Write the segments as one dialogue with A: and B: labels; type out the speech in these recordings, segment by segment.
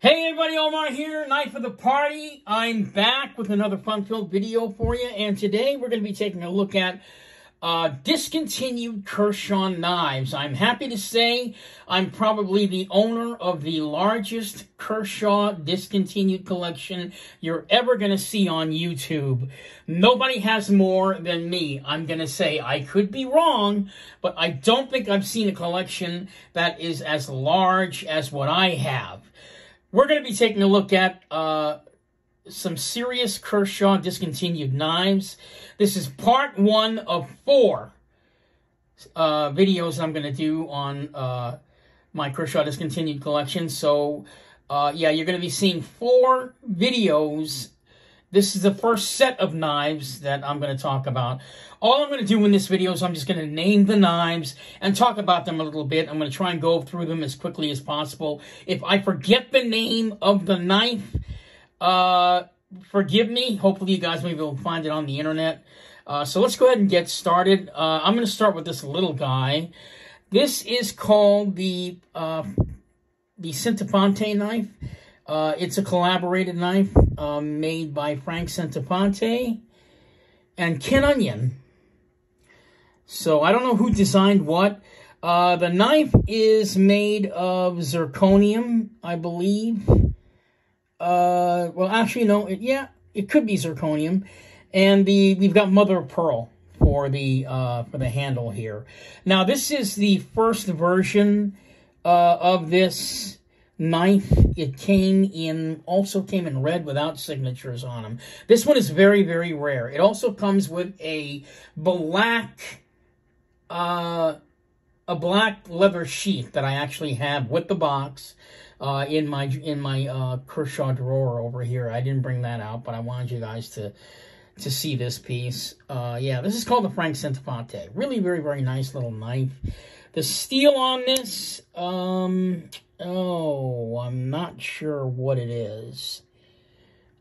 A: Hey everybody, Omar here, Knife of the Party. I'm back with another fun-filled video for you, and today we're going to be taking a look at discontinued Kershaw knives. I'm happy to say I'm probably the owner of the largest Kershaw discontinued collection you're ever going to see on YouTube. Nobody has more than me. I'm going to say I could be wrong, but I don't think I've seen a collection that is as large as what I have. We're going to be taking a look at some serious Kershaw discontinued knives. This is part one of 4 videos I'm going to do on my Kershaw discontinued collection. So, yeah, you're going to be seeing 4 videos. This is the first set of knives that I'm going to talk about. All I'm going to do in this video is I'm just going to name the knives and talk about them a little bit. I'm going to try and go through them as quickly as possible. If I forget the name of the knife, forgive me. Hopefully you guys may be able to find it on the internet. So let's go ahead and get started. I'm going to start with this little guy. This is called the Centofonte knife. It's a collaborated knife made by Frank Centofonte and Ken Onion. So I don't know who designed what. The knife is made of zirconium, I believe. Well, actually, no. It could be zirconium. And we've got mother of pearl for the handle here. Now, this is the first version of this knife. It also came in red without signatures on them. This one is very, very rare. It also comes with a black leather sheath that I actually have with the box in my Kershaw drawer over here. I didn't bring that out, but I wanted you guys to see this piece. Yeah, this is called the Frank Centofonte. Really, very, very nice little knife. The steel on this, oh, I'm not sure what it is.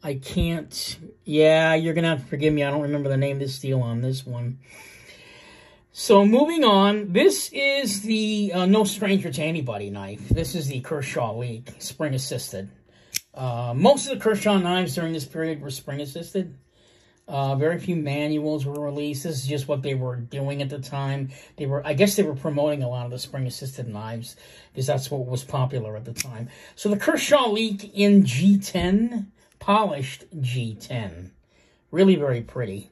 A: I can't, yeah, you're going to have to forgive me. I don't remember the name of the steel on this one. So moving on, this is the No Stranger to Anybody knife. This is the Kershaw Leak, spring-assisted. Most of the Kershaw knives during this period were spring-assisted. Very few manuals were released. This is just what they were doing at the time. I guess they were promoting a lot of the spring-assisted knives because that's what was popular at the time. So the Kershaw Leak in G10, polished G10. Really very pretty.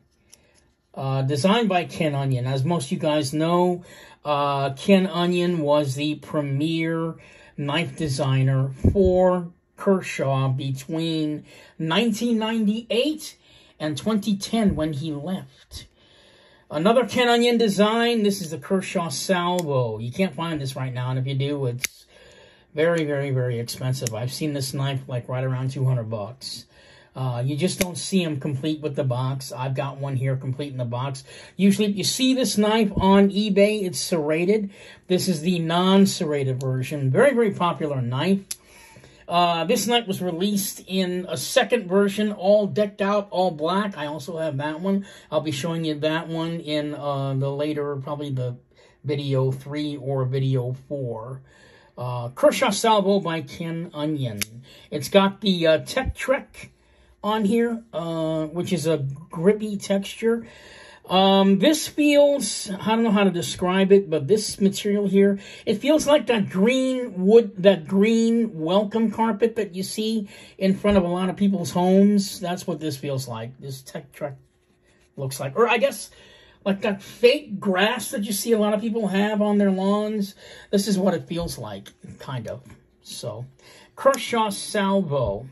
A: Designed by Ken Onion. As most of you guys know, Ken Onion was the premier knife designer for Kershaw between 1998 and 2010 when he left. Another Ken Onion design, this is the Kershaw Salvo. You can't find this right now, and if you do, it's very, very, very expensive. I've seen this knife like right around 200 bucks. You just don't see them complete with the box. I've got one here complete in the box. Usually if you see this knife on eBay, it's serrated. This is the non-serrated version. Very, very popular knife. This knife was released in a second version, all decked out, all black. I also have that one. I'll be showing you that one in the later, probably the video 3 or video 4. Kershaw Salvo by Ken Onion. It's got the Tech Trek on here, which is a grippy texture. This feels, I don't know how to describe it, but this material here, it feels like that green wood, that green welcome carpet that you see in front of a lot of people's homes. That's what this feels like. This Tech Trek looks like. Or I guess like that fake grass that you see a lot of people have on their lawns. This is what it feels like, kind of. So, Kershaw Salvo.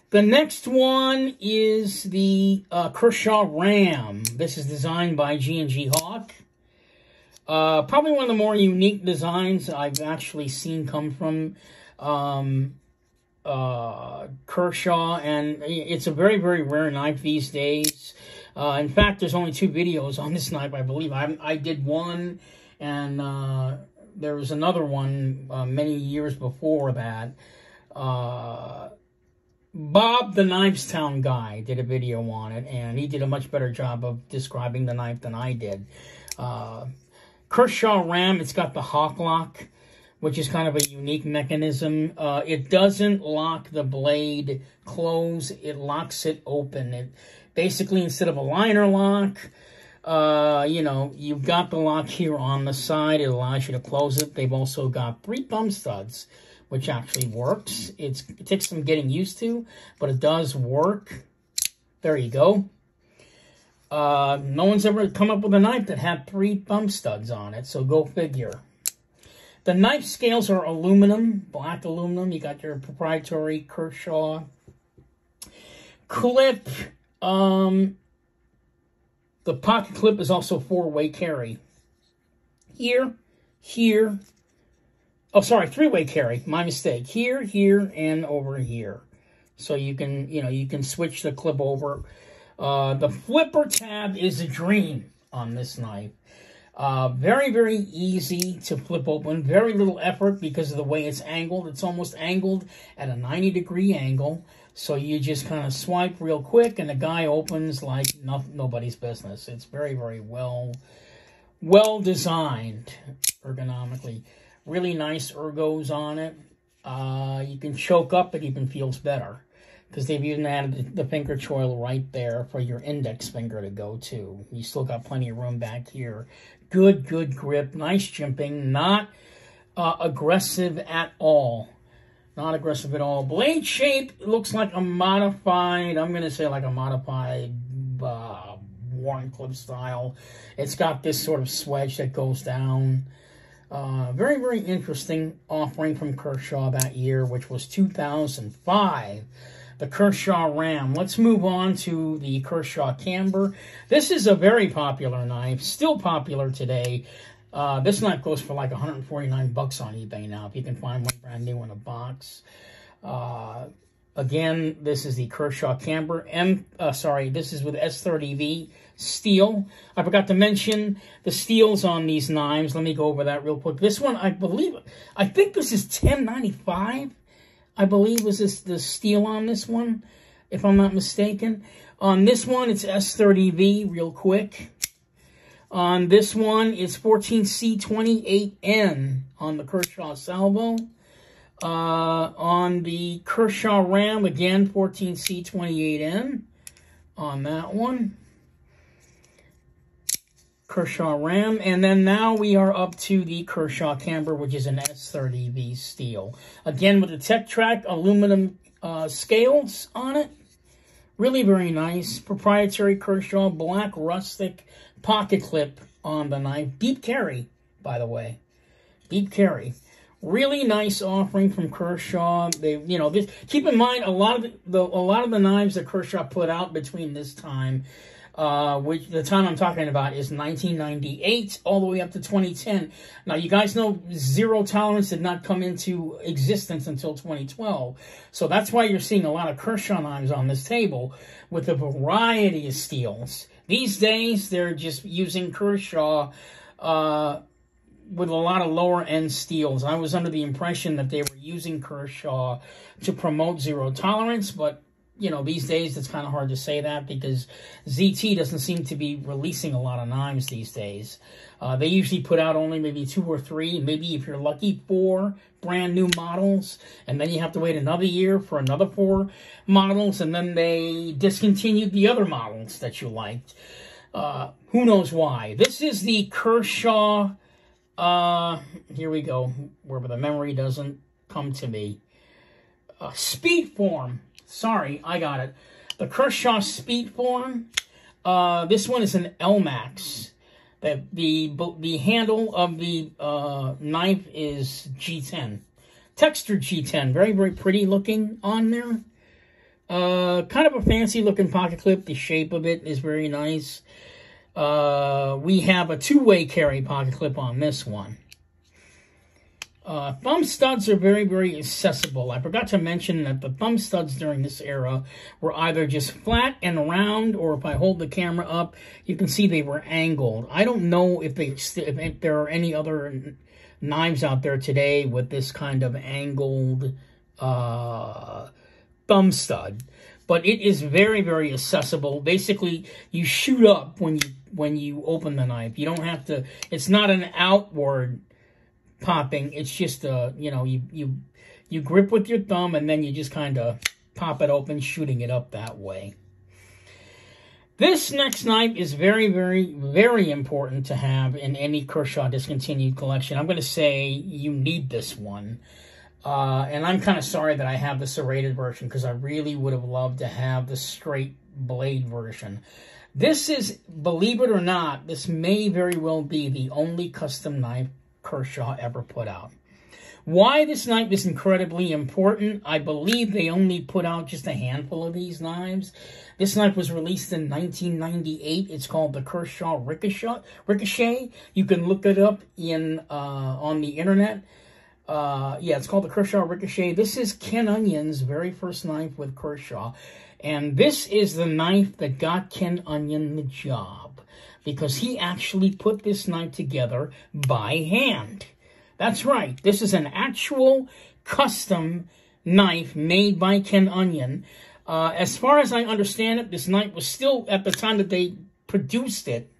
A: The next one is the Kershaw Ram. This is designed by G&G Hawk. Probably one of the more unique designs I've actually seen come from Kershaw, and it's a very, very rare knife these days. In fact, there's only 2 videos on this knife, I believe. I did one, and there was another one many years before that. Bob, the Knivestown guy, did a video on it, and he did a much better job of describing the knife than I did. Kershaw Ram, it's got the hawk lock, which is kind of a unique mechanism. It doesn't lock the blade close. It locks it open. It basically, instead of a liner lock, you know, you've got the lock here on the side. It allows you to close it. They've also got 3 thumb studs, which actually works. It takes some getting used to, but it does work. There you go. No one's ever come up with a knife that had 3 thumb studs on it, so go figure. The knife scales are aluminum, black aluminum. You got your proprietary Kershaw clip. The pocket clip is also 4-way carry. Here, here. Oh, sorry, 3-way carry. My mistake. Here, here, and over here. So you can, you know, you can switch the clip over. The flipper tab is a dream on this knife. Very, very easy to flip open. Very little effort because of the way it's angled. It's almost angled at a 90-degree angle. So you just kind of swipe real quick, and the guy opens like nobody's business. It's very, very well designed ergonomically. Really nice ergos on it. You can choke up, it even feels better, because they've even added the finger choil right there for your index finger to go to. You still got plenty of room back here. Good grip, nice jimping, not aggressive at all. Not aggressive at all. Blade shape looks like a modified, I'm going to say like a modified Warren clip style. It's got this sort of swedge that goes down. Very, very interesting offering from Kershaw that year, which was 2005. The Kershaw Ram. Let's move on to the Kershaw Camber. This is a very popular knife, still popular today. This knife goes for like $149 on eBay now, if you can find one brand new in a box. Again, this is the Kershaw Camber. This is with S30V steel. I forgot to mention the steels on these knives. Let me go over that real quick. This one, I think this is $10.95. I believe was the steel on this one, if I'm not mistaken. On this one, it's S30V, real quick. On this one, it's 14C28N on the Kershaw Salvo. On the Kershaw Ram, again, 14C28N on that one. Kershaw Ram. And then now we are up to the Kershaw Camber, which is an S30V steel. Again, with the Tech Track aluminum scales on it. Really very nice. Proprietary Kershaw black rustic pocket clip on the knife. Deep carry, by the way. Deep carry. Really nice offering from Kershaw. They, you know, keep in mind a lot of the knives that Kershaw put out between this time, which the time I'm talking about is 1998 all the way up to 2010. Now, you guys know zero tolerance did not come into existence until 2012. So that's why you're seeing a lot of Kershaw knives on this table with a variety of steels. These days, they're just using Kershaw with a lot of lower-end steels. I was under the impression that they were using Kershaw to promote zero tolerance, but, you know, these days it's kind of hard to say that because ZT doesn't seem to be releasing a lot of knives these days. They usually put out only maybe 2 or 3, maybe if you're lucky 4 brand new models, and then you have to wait another year for another 4 models, and then they discontinued the other models that you liked. Who knows why? This is the Kershaw, here we go, where the memory doesn't come to me. Speedform. Sorry, I got it. The Kershaw Speedform. This one is an LMAX. The handle of the knife is G10. Textured G10. Very, very pretty looking on there. Kind of a fancy looking pocket clip. The shape of it is very nice. We have a 2-way carry pocket clip on this one. Thumb studs are very, very accessible. I forgot to mention that the thumb studs during this era were either just flat and round, or if I hold the camera up, you can see they were angled. I don't know if there are any other knives out there today with this kind of angled thumb stud. but it is very, very accessible. Basically, you shoot up when you open the knife. You don't have to. It's not an outward popping. It's just you grip with your thumb and then you just kind of pop it open, shooting it up that way. This next knife is very, very, very important to have in any Kershaw Discontinued collection. I'm going to say you need this one. And I'm kind of sorry that I have the serrated version because I really would have loved to have the straight blade version. This is, believe it or not, this may very well be the only custom knife Kershaw ever put out. Why this knife is incredibly important, I believe they only put out just a handful of these knives. This knife was released in 1998. It's called the Kershaw Ricochet. You can look it up on the internet. Yeah, it's called the Kershaw Ricochet. This is Ken Onion's very first knife with Kershaw. And this is the knife that got Ken Onion the job, because he actually put this knife together by hand. That's right. This is an actual custom knife made by Ken Onion. As far as I understand it, this knife was still, at the time that they produced it,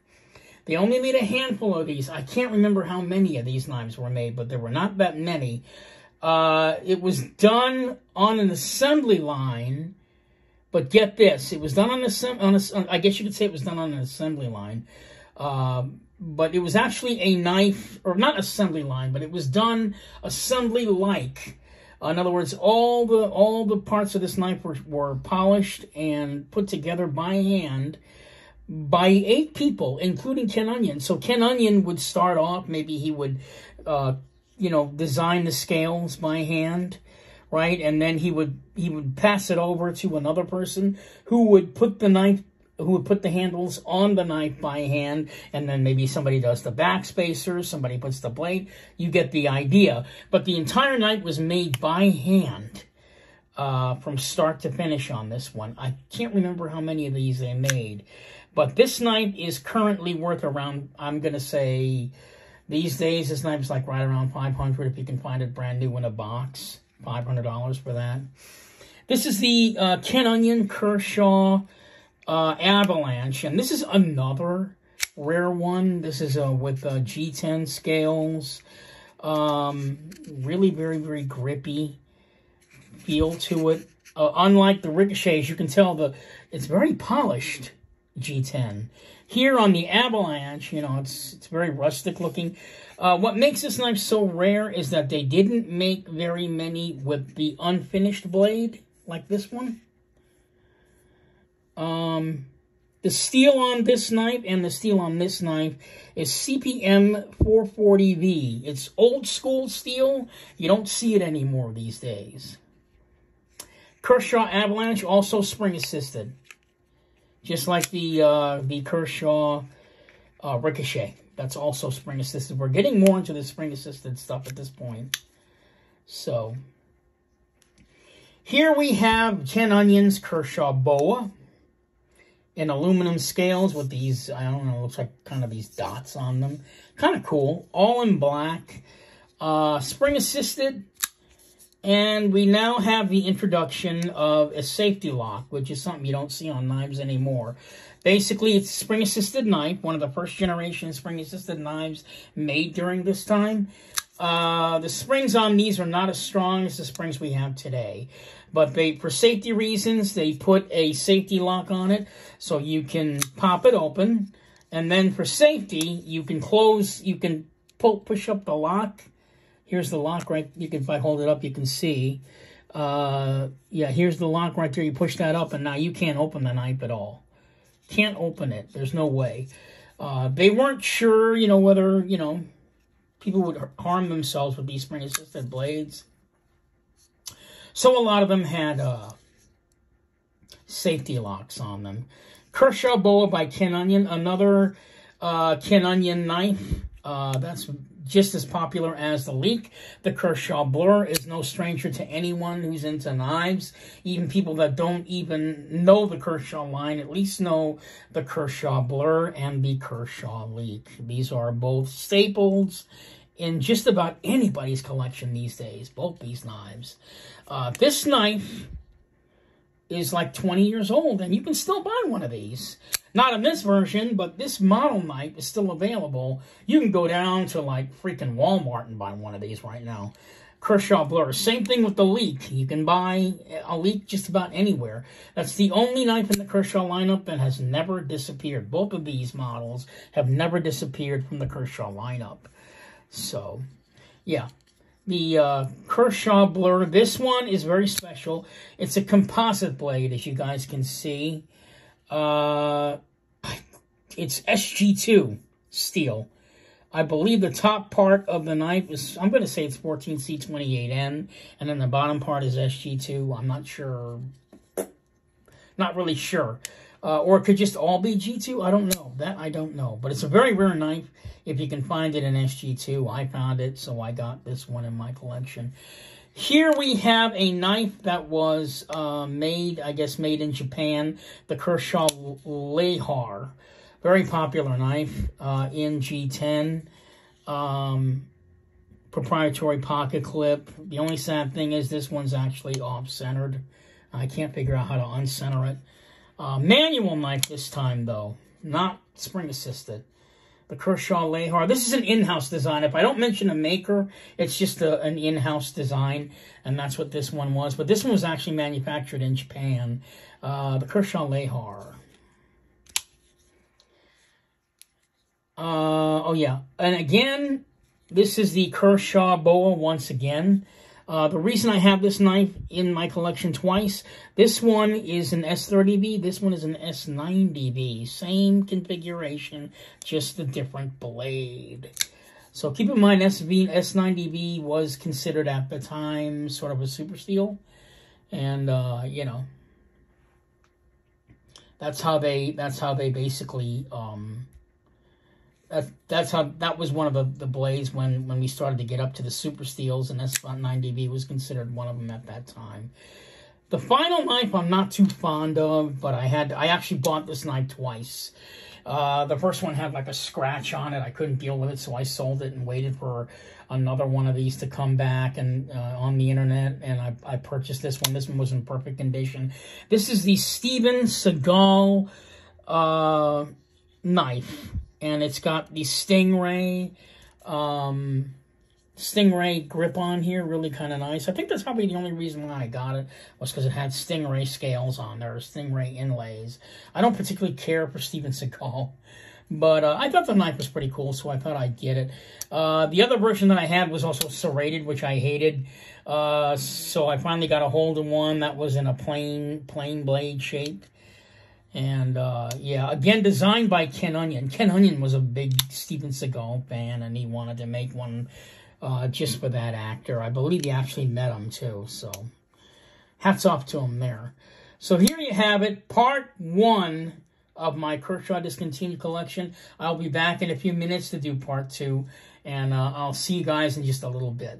A: they only made a handful of these. I can't remember how many of these knives were made, but there were not that many. It was done on an assembly line, but get this, it was done on I guess you could say it was done on an assembly line. But it was actually a knife, or not assembly line, but it was done assembly-like. In other words, all the parts of this knife were polished and put together by hand by 8 people, including Ken Onion. So Ken Onion would start off, maybe he would, design the scales by hand, right? And then he would pass it over to another person who would put the handles on the knife by hand, and then maybe somebody does the back spacers, somebody puts the blade. You get the idea. But the entire knife was made by hand from start to finish on this one. I can't remember how many of these they made. But this knife is currently worth around, I'm going to say, these days, this knife is like right around $500 if you can find it brand new in a box. $500 for that. This is the Ken Onion Kershaw Avalanche, and this is another rare one. This is with G10 scales. Really very, very grippy feel to it. Unlike the Ricochets, you can tell it's very polished G10. Here on the Avalanche, it's very rustic looking. What makes this knife so rare is that they didn't make very many with the unfinished blade, like this one. The steel on this knife and the steel on this knife is CPM 440V. It's old school steel. You don't see it anymore these days. Kershaw Avalanche, also spring assisted. Just like the Kershaw Ricochet. That's also spring assisted. We're getting more into the spring assisted stuff at this point. So, here we have Ken Onion's Kershaw Boa in aluminum scales with these, I don't know, looks like kind of these dots on them. Kind of cool. All in black. Spring assisted. And we now have the introduction of a safety lock, which is something you don't see on knives anymore. Basically, it's a spring-assisted knife, one of the first-generation spring-assisted knives made during this time. The springs on these are not as strong as the springs we have today. But for safety reasons, they put a safety lock on it, so you can pop it open. And then for safety, you can push up the lock. Here's the lock right, if I hold it up, you can see. Yeah, here's the lock right there. You push that up, and now you can't open the knife at all. Can't open it. There's no way. They weren't sure, whether, people would harm themselves with these spring-assisted blades. So a lot of them had safety locks on them. Kershaw Boa by Ken Onion, another Ken Onion knife. That's just as popular as the Leek. The Kershaw Blur is no stranger to anyone who's into knives. Even people that don't even know the Kershaw line at least know the Kershaw Blur and the Kershaw Leek. These are both staples in just about anybody's collection these days, both these knives. This knife is like 20 years old, and you can still buy one of these. Not in this version, but this model knife is still available. You can go down to like freaking Walmart and buy one of these right now. Kershaw Blur. Same thing with the Leek. You can buy a Leek just about anywhere. That's the only knife in the Kershaw lineup that has never disappeared. Both of these models have never disappeared from the Kershaw lineup. So, yeah. The Kershaw Blur. This one is very special. It's a composite blade, as you guys can see. It's SG2 steel. I believe the top part of the knife is, I'm going to say it's 14C28N, and then the bottom part is SG2. I'm not sure. Not really sure. Or it could just all be G2. I don't know. That I don't know. But it's a very rare knife. If you can find it in SG2, I found it, so I got this one in my collection. Here we have a knife that was made in Japan. The Kershaw Lehar. Very popular knife in G10. Proprietary pocket clip. The only sad thing is this one's actually off-centered. I can't figure out how to uncenter it. Manual knife this time, though. Not spring-assisted. The Kershaw Lehar. This is an in-house design. If I don't mention a maker, it's just an in-house design, and that's what this one was. But this one was actually manufactured in Japan. The Kershaw Lehar. Oh, yeah. And again, this is the Kershaw Boa once again. The reason I have this knife in my collection twice, this one is an S30V, this one is an S90V. Same configuration, just a different blade. So keep in mind, S90V was considered at the time sort of a super steel. And, you know, that's how they basically... that was one of the blades when we started to get up to the super steels, and S9DV was considered one of them at that time. The final knife I'm not too fond of, but I actually bought this knife twice. The first one had like a scratch on it. I couldn't deal with it, so I sold it and waited for another one of these to come back and on the internet, and I purchased this one. This one was in perfect condition. This is the Steven Seagal knife. And it's got the Stingray grip on here, really kind of nice. I think that's probably the only reason why I got it, was because it had Stingray scales on there, Stingray inlays. I don't particularly care for Steven Seagal, but I thought the knife was pretty cool, so I thought I'd get it. The other version that I had was also serrated, which I hated, so I finally got a hold of one that was in a plain blade shape. And, yeah, again, designed by Ken Onion. Ken Onion was a big Steven Seagal fan, and he wanted to make one just for that actor. I believe he actually met him, too, so hats off to him there. So here you have it, part 1 of my Kershaw Discontinued collection. I'll be back in a few minutes to do part 2, and I'll see you guys in just a little bit.